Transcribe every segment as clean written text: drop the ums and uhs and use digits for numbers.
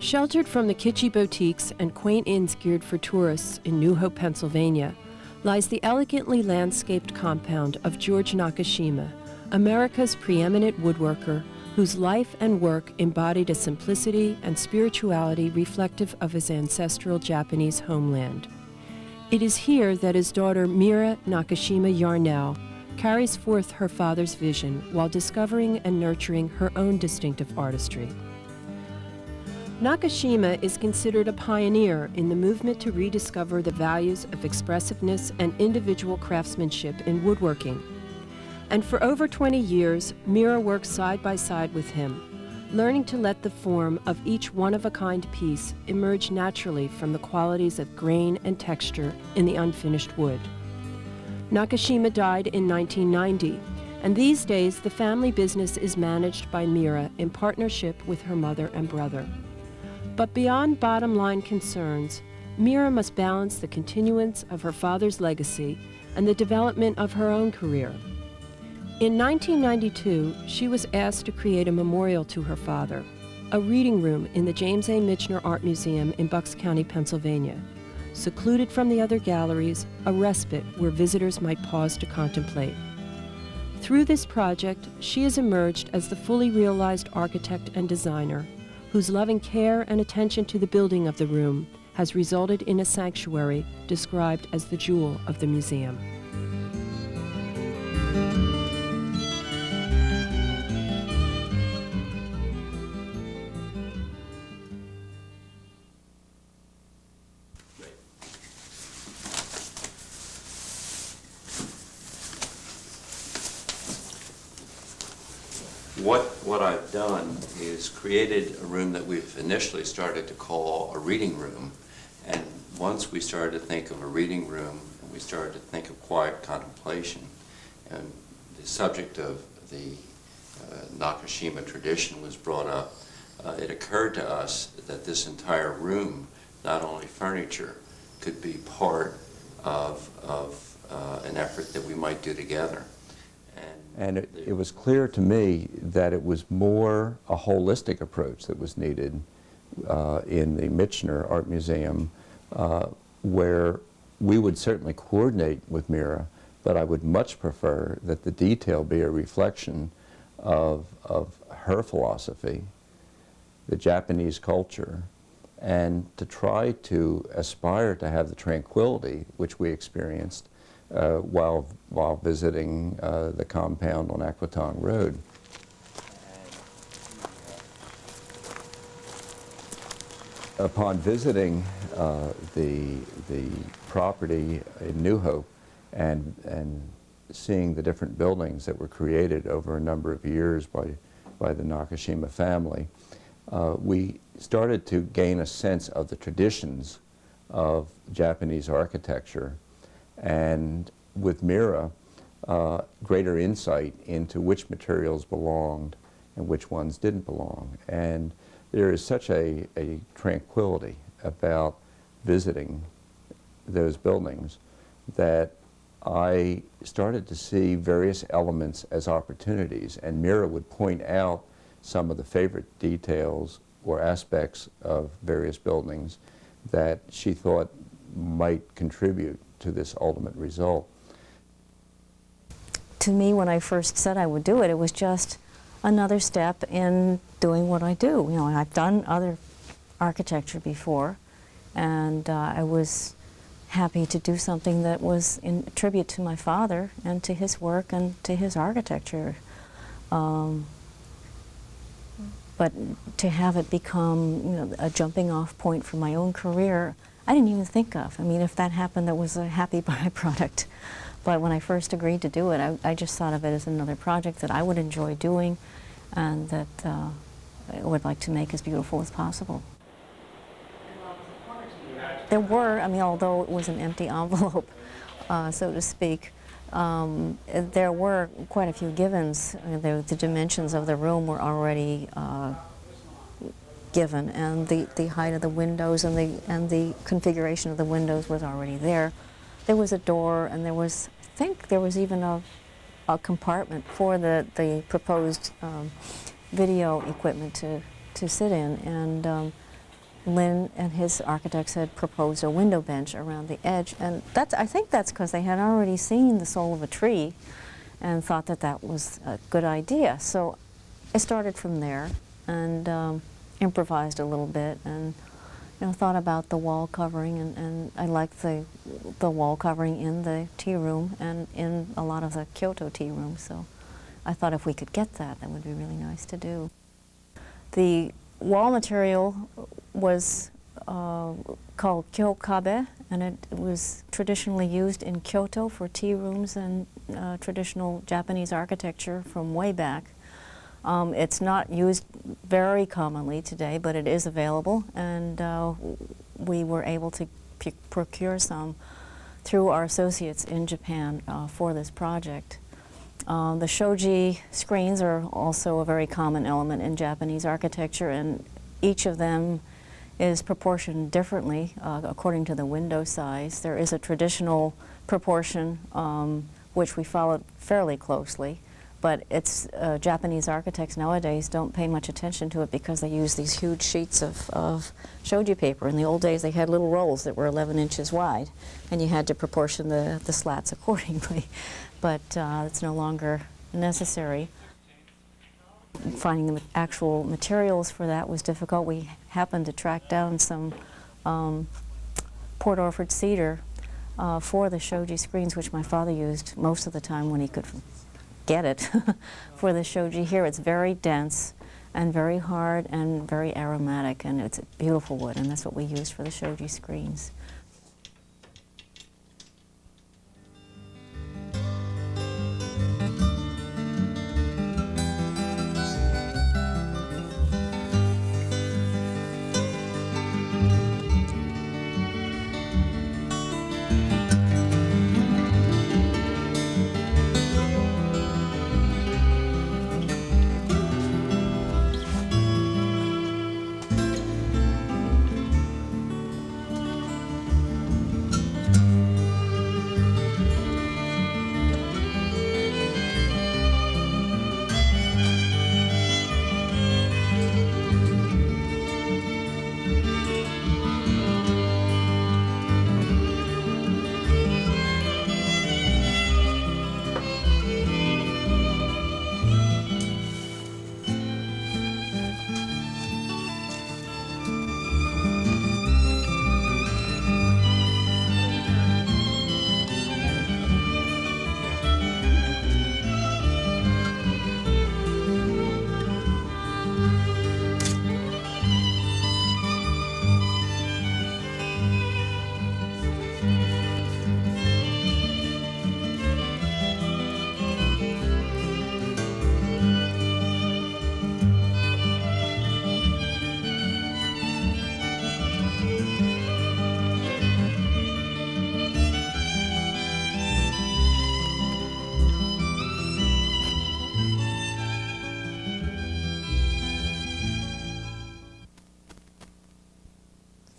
Sheltered from the kitschy boutiques and quaint inns geared for tourists in New Hope, Pennsylvania, lies the elegantly landscaped compound of George Nakashima, America's preeminent woodworker, whose life and work embodied a simplicity and spirituality reflective of his ancestral Japanese homeland. It is here that his daughter Mira Nakashima Yarnell carries forth her father's vision while discovering and nurturing her own distinctive artistry. Nakashima is considered a pioneer in the movement to rediscover the values of expressiveness and individual craftsmanship in woodworking. And for over 20 years, Mira worked side by side with him, learning to let the form of each one-of-a-kind piece emerge naturally from the qualities of grain and texture in the unfinished wood. Nakashima died in 1990, and these days the family business is managed by Mira in partnership with her mother and brother. But beyond bottom-line concerns, Mira must balance the continuance of her father's legacy and the development of her own career. In 1992, she was asked to create a memorial to her father, a reading room in the James A. Michener Art Museum in Bucks County, Pennsylvania. Secluded from the other galleries, a respite where visitors might pause to contemplate. Through this project, she has emerged as the fully realized architect and designer whose loving care and attention to the building of the room has resulted in a sanctuary described as the jewel of the museum. What I've done is created a room that we've initially started to call a reading room. And once we started to think of a reading room, we started to think of quiet contemplation. And the subject of the Nakashima tradition was brought up. It occurred to us that this entire room, not only furniture, could be part of an effort that we might do together. And it was clear to me that it was more a holistic approach that was needed in the Michener Art Museum, where we would certainly coordinate with Mira, but I would much prefer that the detail be a reflection of her philosophy, the Japanese culture, and to try to aspire to have the tranquility which we experienced while visiting the compound on Aquatong Road. Upon visiting the property in New Hope and seeing the different buildings that were created over a number of years by the Nakashima family, we started to gain a sense of the traditions of Japanese architecture, and with Mira, greater insight into which materials belonged and which ones didn't belong. And there is such a tranquility about visiting those buildings that I started to see various elements as opportunities, and Mira would point out some of the favorite details or aspects of various buildings that she thought might contribute to this ultimate result. To me, when I first said I would do it, it was just another step in doing what I do. You know, I've done other architecture before, and I was happy to do something that was in tribute to my father and to his work and to his architecture. But to have it become, you know, a jumping off point for my own career, I didn't even think of. I mean, if that happened, that was a happy byproduct. But when I first agreed to do it, I just thought of it as another project that I would enjoy doing and that I would like to make as beautiful as possible. There were, I mean, although it was an empty envelope, so to speak, there were quite a few givens. The dimensions of the room were already given, and the height of the windows and the configuration of the windows was already there. There was a door, and there was, I think there was even a compartment for the proposed video equipment to sit in, and Lynn and his architects had proposed a window bench around the edge, and I think that's because they had already seen the soul of a tree and thought that that was a good idea. So I started from there and improvised a little bit, and thought about the wall covering, and I liked the wall covering in the tea room and in a lot of the Kyoto tea rooms. So I thought if we could get that, that would be really nice to do. The wall material was called kyokabe, and it was traditionally used in Kyoto for tea rooms and traditional Japanese architecture from way back. It's not used very commonly today, but it is available, and we were able to procure some through our associates in Japan for this project. The shoji screens are also a very common element in Japanese architecture, and each of them is proportioned differently according to the window size. There is a traditional proportion which we followed fairly closely, but it's Japanese architects nowadays don't pay much attention to it because they use these huge sheets of shoji paper. In the old days they had little rolls that were 11 inches wide, and you had to proportion the slats accordingly. But it's no longer necessary. Finding the actual materials for that was difficult. We happened to track down some Port Orford cedar for the shoji screens, which my father used most of the time when he could get it for the shoji. Here it's very dense and very hard and very aromatic, and it's a beautiful wood, and that's what we used for the shoji screens.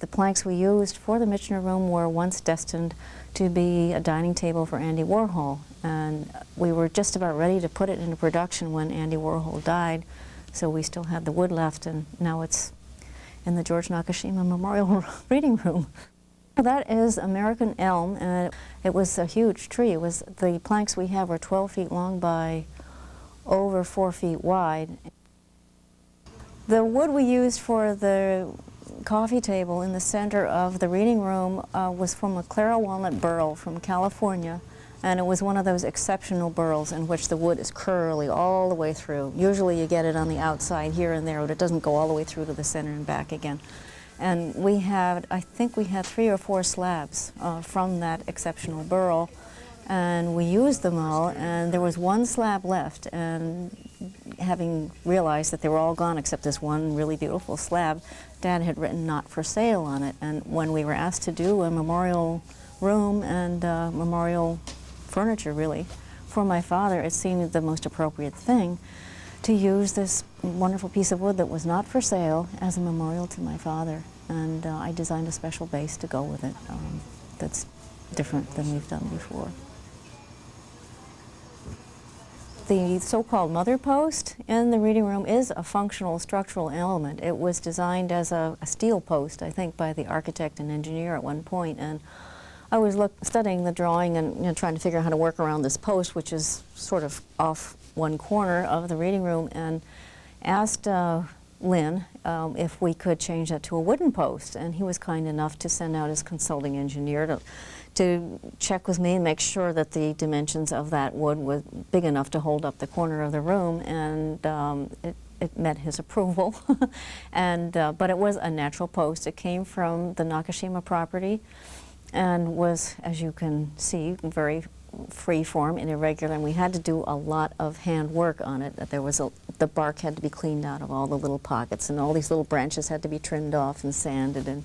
The planks we used for the Michener room were once destined to be a dining table for Andy Warhol, and we were just about ready to put it into production when Andy Warhol died, so we still had the wood left, and now it's in the George Nakashima Memorial Reading Room. That is American elm, and it was a huge tree. The planks we have are 12 feet long by over 4 feet wide. The wood we used for the coffee table in the center of the reading room was from a Clara walnut burl from California, and it was one of those exceptional burls in which the wood is curly all the way through. Usually you get it on the outside here and there, but it doesn't go all the way through to the center and back again. And I think we had 3 or 4 slabs from that exceptional burl, and we used them all, and there was 1 slab left, and having realized that they were all gone except this one really beautiful slab, Dad had written "not for sale" on it, and when we were asked to do a memorial room and memorial furniture, really, for my father, it seemed the most appropriate thing to use this wonderful piece of wood that was not for sale as a memorial to my father, and I designed a special base to go with it that's different than we've done before. the so-called mother post in the reading room is a functional structural element. It was designed as a steel post, I think, by the architect and engineer at one point. And I was studying the drawing and trying to figure out how to work around this post, which is sort of off one corner of the reading room, and asked Lynn if we could change that to a wooden post. And he was kind enough to send out his consulting engineer to check with me and make sure that the dimensions of that wood was big enough to hold up the corner of the room, and it met his approval. But it was a natural post. It came from the Nakashima property and was, as you can see, very free form and irregular, and we had to do a lot of hand work on it. The bark had to be cleaned out of all the little pockets, and all these little branches had to be trimmed off and sanded, and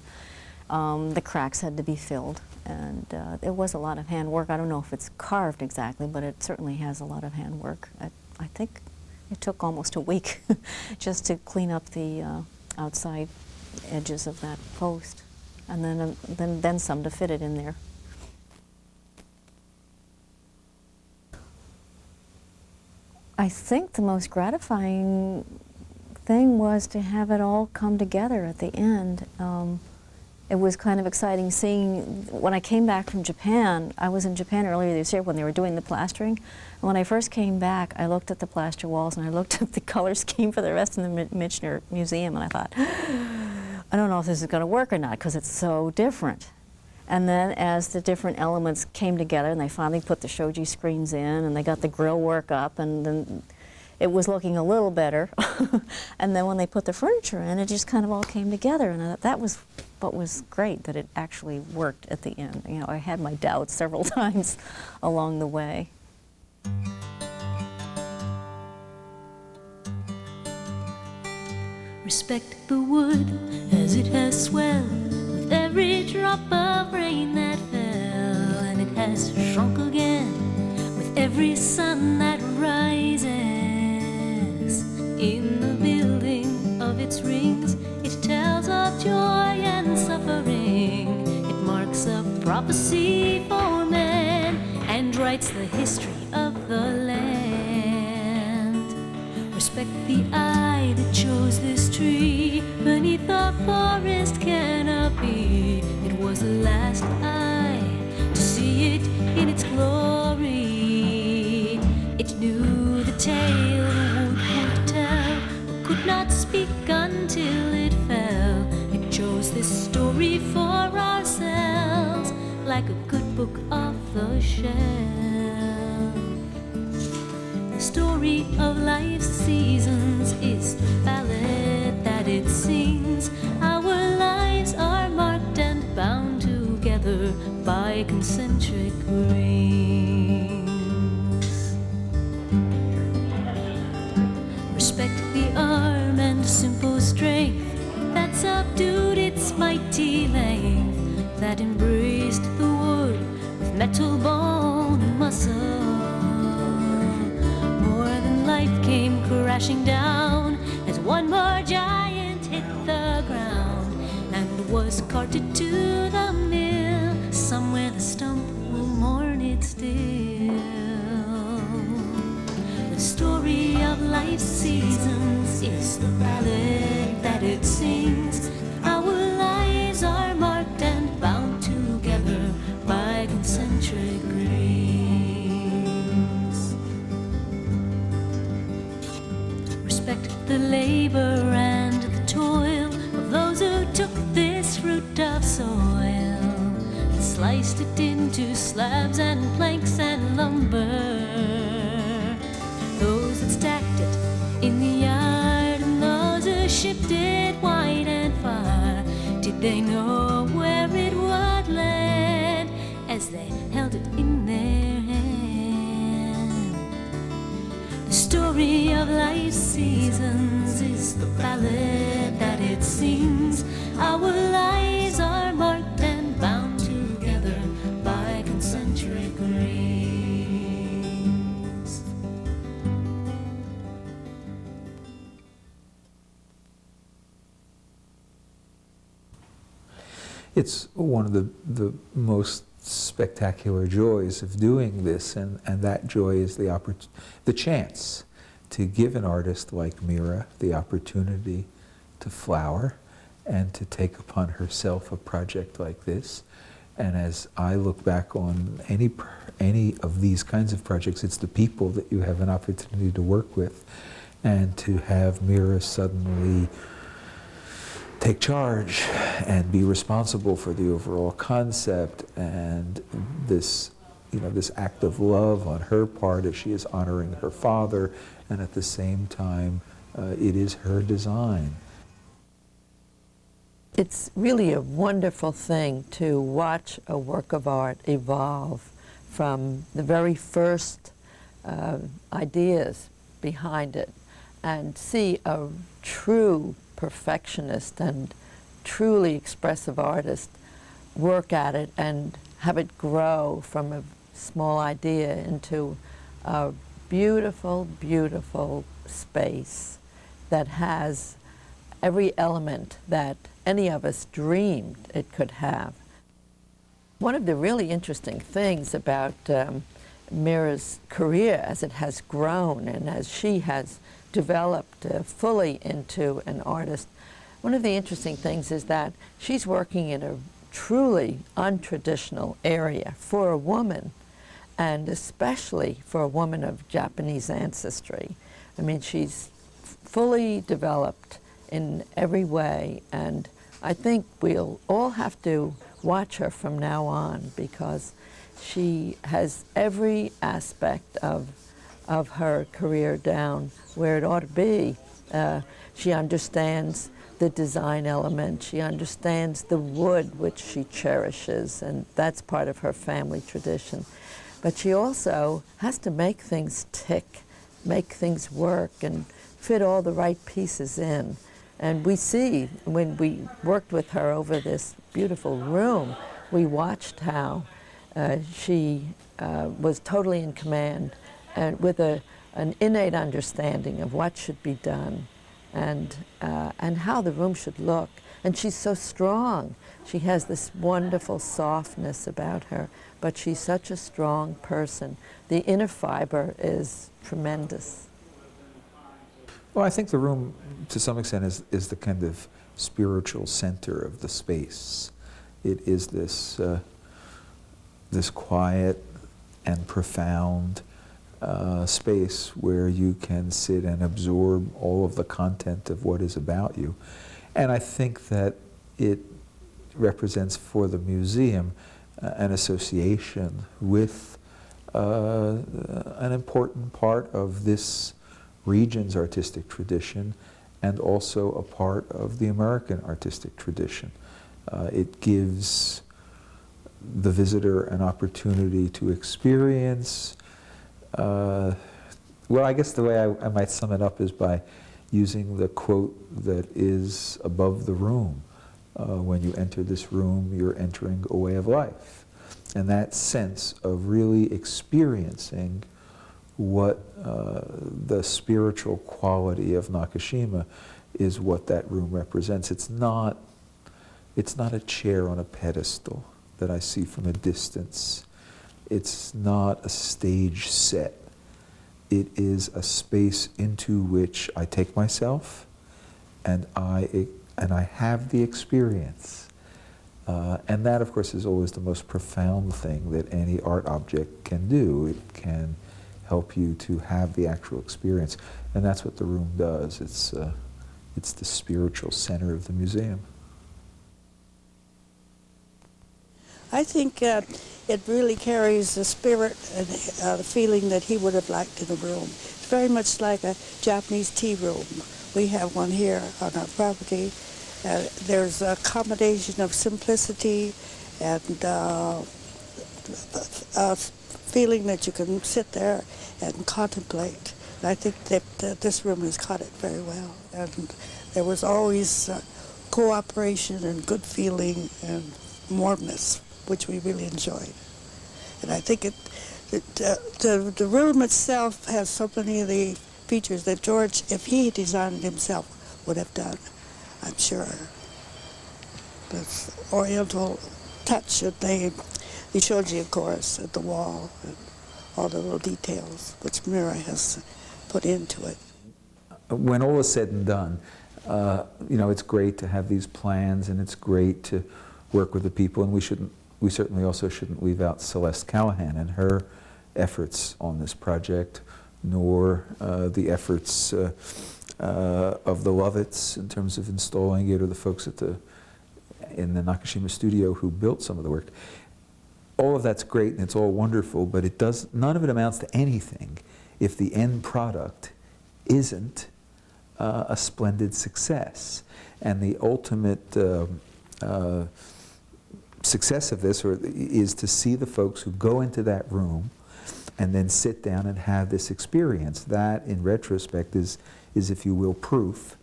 the cracks had to be filled. And it was a lot of hand work. I don't know if it's carved exactly, but it certainly has a lot of hand work. I think it took almost a week just to clean up the outside edges of that post, and then some to fit it in there. I think the most gratifying thing was to have it all come together at the end. It was kind of exciting seeing, when I came back from Japan, I was in Japan earlier this year when they were doing the plastering, and when I first came back, I looked at the plaster walls and I looked at the color scheme for the rest of the Michener Museum, and I thought, I don't know if this is going to work or not because it's so different. And then as the different elements came together and they finally put the shoji screens in and they got the grill work up, and then it was looking a little better. And then when they put the furniture in, it just kind of all came together, and that was what was great, that it actually worked at the end. You know, I had my doubts several times along the way. Respect the wood as it has swelled with every drop of rain that fell, and it has shrunk again with every sun that rises. In the building of its rings, it tells of joy and suffering. It marks a prophecy for man and writes the history of the land. Respect the eye that chose this tree beneath the forest canopy. It was the last eye to see it in its glory. It knew the tale the wood would tell, but could not speak until it fell. It chose this story for ourselves, like a good book off the shelf. The story of life's seasons is the ballad that it sings. Our lives are marked and bound together by concentric rings. Respect the arm and simple strength that subdued its mighty length, that embraced the wood with metal, bone, and muscle. More than life came crashing down as one more giant hit the ground and was carted to the mill. Somewhere the stump will mourn it still. The story of life's seasons is the ballad that it sings. Our lives are marked and bound together by concentric rings. Respect the labor and the toil of those who took this fruit of soil and sliced it into slabs and planks and lumber. Those that stacked it in the yard and those who shipped it wide and far, did they know where it would land as they held it in their hand? The story of life's seasons is the ballad that it sings. Our lives are marked and bound together by concentric rings. It's one of the most spectacular joys of doing this, and that joy is the chance to give an artist like Mira the opportunity to flower and to take upon herself a project like this. And as I look back on any of these kinds of projects, it's the people that you have an opportunity to work with, and to have Mira suddenly take charge and be responsible for the overall concept, and this, this act of love on her part as she is honoring her father, and at the same time, it is her design. It's really a wonderful thing to watch a work of art evolve from the very first ideas behind it, and see a true perfectionist and truly expressive artist work at it and have it grow from a small idea into a beautiful, beautiful space that has every element that any of us dreamed it could have. One of the really interesting things about Mira's career as it has grown and as she has developed fully into an artist, one of the interesting things is that she's working in a truly untraditional area for a woman, and especially for a woman of Japanese ancestry. I mean, she's fully developed in every way, and I think we'll all have to watch her from now on, because she has every aspect of her career down where it ought to be. She understands the design element, she understands the wood which she cherishes, and that's part of her family tradition. But she also has to make things tick, make things work, and fit all the right pieces in. And we see, when we worked with her over this beautiful room, we watched how she was totally in command, and with an innate understanding of what should be done, and how the room should look. And she's so strong. She has this wonderful softness about her, but she's such a strong person. The inner fiber is tremendous. Well, I think the room, to some extent, is the kind of spiritual center of the space. It is this, this quiet and profound space where you can sit and absorb all of the content of what is about you. And I think that it represents for the museum an association with an important part of this region's artistic tradition, and also a part of the American artistic tradition. It gives the visitor an opportunity to experience, well, I guess the way I might sum it up is by using the quote that is above the room. When you enter this room, you're entering a way of life. And that sense of really experiencing what the spiritual quality of Nakashima is what that room represents. It's not a chair on a pedestal that I see from a distance. It's not a stage set. It is a space into which I take myself, and I have the experience. And that, of course, is always the most profound thing that any art object can do. It can help you to have the actual experience. And that's what the room does. It's the spiritual center of the museum. I think it really carries the spirit and the feeling that he would have liked in a room. It's very much like a Japanese tea room. We have one here on our property. There's a combination of simplicity and feeling that you can sit there and contemplate. And I think that this room has caught it very well. And there was always cooperation and good feeling and warmness, which we really enjoyed. And I think the room itself has so many of the features that George, if he designed it himself, would have done, I'm sure. This oriental touch, and he showed you, of course, at the wall, and all the little details which Mira has put into it. When all is said and done, you know, it's great to have these plans, and it's great to work with the people, and we certainly also shouldn't leave out Celeste Callahan and her efforts on this project, nor the efforts of the Lovitts in terms of installing it, or the folks at in the Nakashima studio who built some of the work. All of that's great and it's all wonderful, but none of it amounts to anything if the end product isn't a splendid success. And the ultimate success of this is to see the folks who go into that room and then sit down and have this experience. That, in retrospect, is, if you will, proof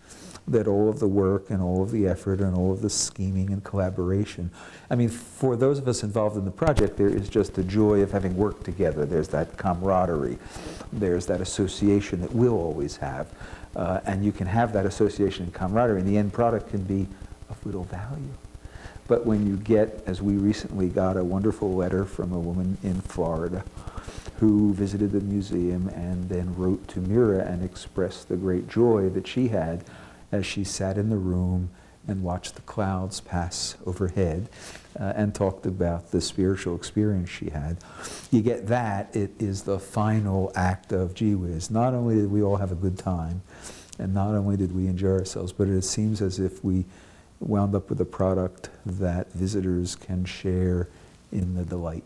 that all of the work and all of the effort and all of the scheming and collaboration, I mean, for those of us involved in the project, there is just the joy of having worked together. There's that camaraderie. There's that association that we'll always have. And you can have that association and camaraderie, and the end product can be of little value. But when you get, as we recently got, a wonderful letter from a woman in Florida who visited the museum and then wrote to Mira and expressed the great joy that she had as she sat in the room and watched the clouds pass overhead and talked about the spiritual experience she had. You get that, it is the final act of gee whiz. Not only did we all have a good time, and not only did we enjoy ourselves, but it seems as if we wound up with a product that visitors can share in the delight.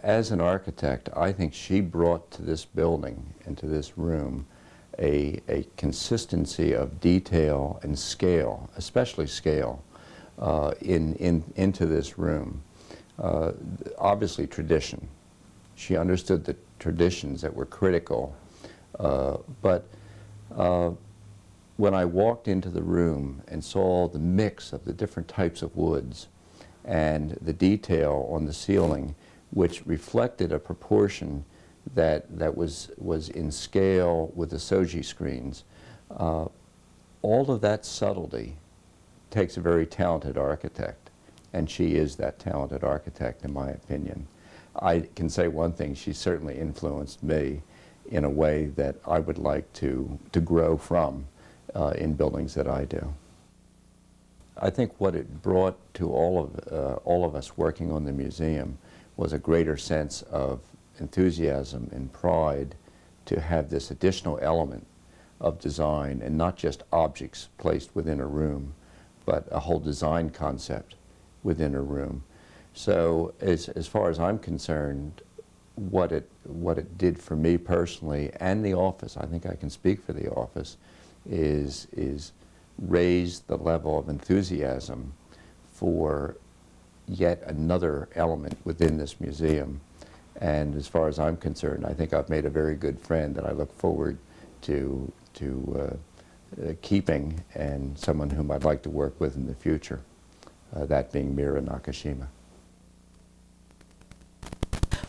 As an architect, I think she brought to this building and to this room a consistency of detail and scale, especially scale, into this room. Obviously tradition. She understood the traditions that were critical, but when I walked into the room and saw the mix of the different types of woods and the detail on the ceiling, which reflected a proportion that was in scale with the Soji screens, all of that subtlety takes a very talented architect, and she is that talented architect, in my opinion. I can say one thing: she certainly influenced me in a way that I would like to grow from in buildings that I do. I think what it brought to all of us working on the museum was a greater sense of enthusiasm and pride to have this additional element of design, and not just objects placed within a room, but a whole design concept within a room. So as far as I'm concerned, what it did for me personally and the office, I think I can speak for the office, is raise the level of enthusiasm for yet another element within this museum. And as far as I'm concerned, I think I've made a very good friend that I look forward to keeping, and someone whom I'd like to work with in the future, that being Mira Nakashima.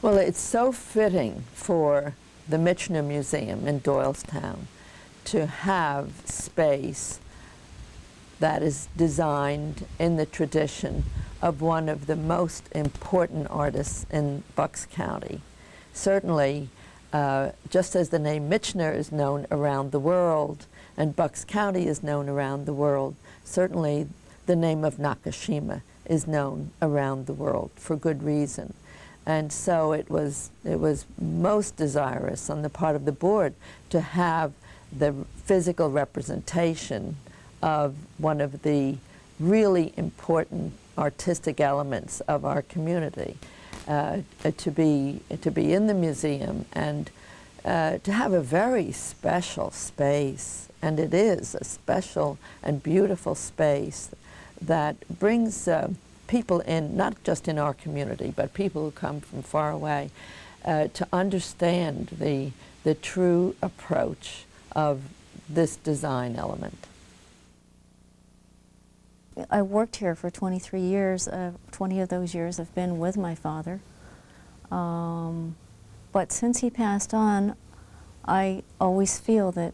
Well, it's so fitting for the Michener Museum in Doylestown to have space that is designed in the tradition of one of the most important artists in Bucks County. Certainly, just as the name Michener is known around the world and Bucks County is known around the world, certainly the name of Nakashima is known around the world for good reason. And so it was most desirous on the part of the board to have the physical representation of one of the really important artistic elements of our community, to be in the museum and to have a very special space. And it is a special and beautiful space that brings people in, not just in our community, but people who come from far away, to understand the true approach of this design element. I worked here for 23 years. 20 of those years have been with my father. But since he passed on, I always feel that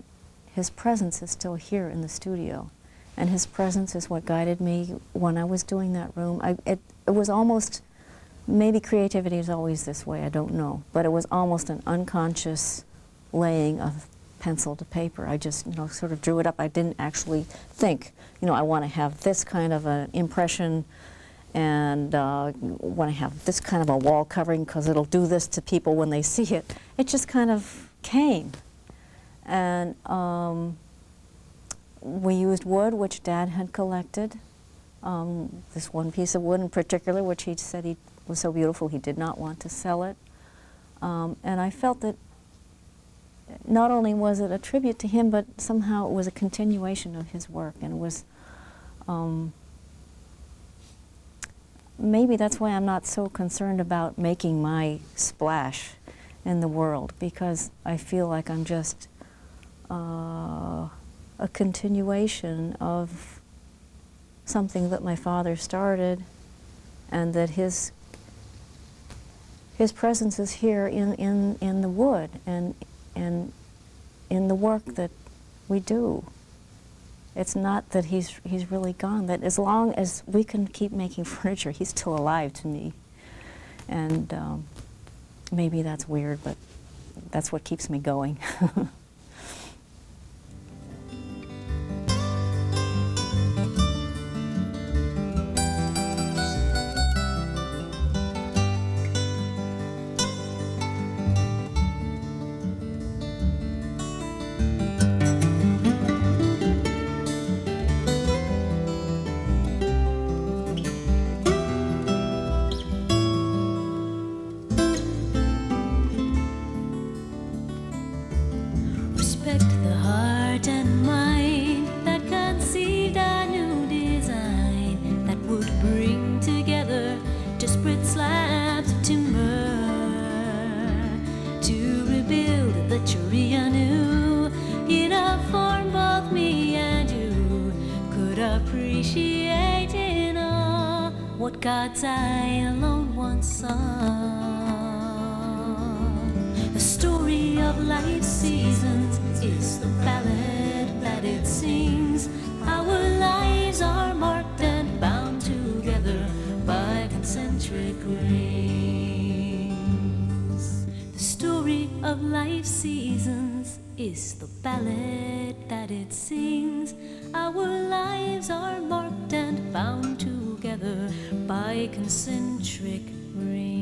his presence is still here in the studio. And his presence is what guided me when I was doing that room. It was almost maybe creativity is always this way, I don't know. But it was almost an unconscious laying of pencil to paper. I just, sort of drew it up. I didn't actually think, I want to have this kind of an impression and want to have this kind of a wall covering because it'll do this to people when they see it. It just kind of came. And we used wood, which Dad had collected. This one piece of wood in particular, which he said was so beautiful he did not want to sell it. And I felt that not only was it a tribute to him, but somehow it was a continuation of his work. And it was, maybe that's why I'm not so concerned about making my splash in the world, because I feel like I'm just a continuation of something that my father started, and that his presence is here in the wood and in the work that we do. It's not that he's really gone, that as long as we can keep making furniture, he's still alive to me. And maybe that's weird, but that's what keeps me going. Respect the heart and mind that conceived a new design that would bring together disparate slabs of timber to rebuild the tree anew in a form both me and you could appreciate in awe, what God's eye alone once saw. The story of life's seasons is the ballad that it sings. Our lives are marked and bound together by concentric rings. The story of life's seasons is the ballad that it sings. Our lives are marked and bound together by concentric rings.